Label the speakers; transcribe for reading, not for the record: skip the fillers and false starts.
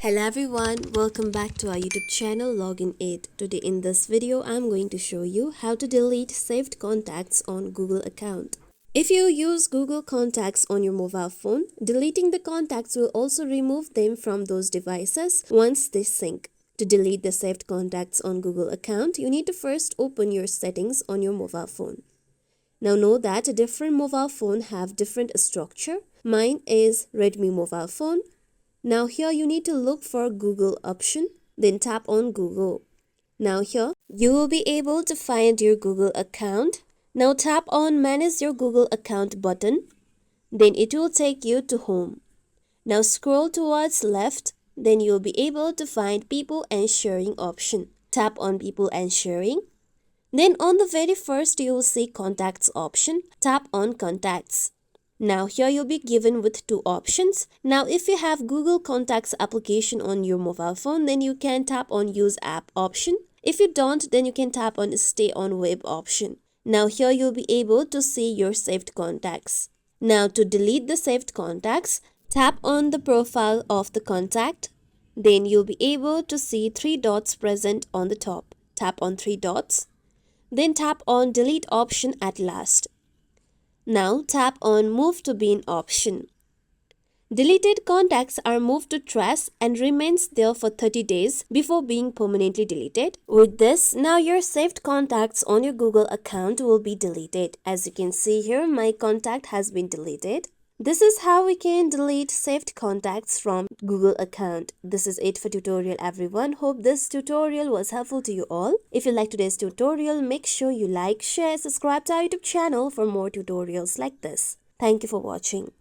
Speaker 1: Hello everyone, welcome back to our YouTube channel Login Aid. Today in this video, I'm going to show you how to delete saved contacts on Google account. If you use Google Contacts on your mobile phone, deleting the contacts will also remove them from those devices once they sync. To delete the saved contacts on Google account, you need to first open your settings on your mobile phone. Now know that different mobile phones have different structure. Mine is Redmi mobile phone. Now here you need to look for Google option, then tap on Google. Now here you will be able to find your Google account. Now tap on Manage your Google account button, then it will take you to home. Now scroll towards left, then you will be able to find People and Sharing option. Tap on People and Sharing. Then on the very first you will see Contacts option. Tap on Contacts. Now here you'll be given with two options. Now if you have Google Contacts application on your mobile phone, then you can tap on Use App option. If you don't, then you can tap on Stay on Web option. Now here you'll be able to see your saved contacts. Now to delete the saved contacts, tap on the profile of the contact. Then you'll be able to see three dots present on the top. Tap on three dots. Then tap on Delete option at last. Now tap on Move to Bin option. Deleted contacts are moved to trash and remains there for 30 days before being permanently deleted. With this, now your saved contacts on your Google account will be deleted. As you can see here, my contact has been deleted. This is how we can delete saved contacts from Google account. This is it for tutorial everyone. Hope this tutorial was helpful to you all. If you like today's tutorial, make sure you like, share, subscribe to our YouTube channel for more tutorials like this. Thank you for watching.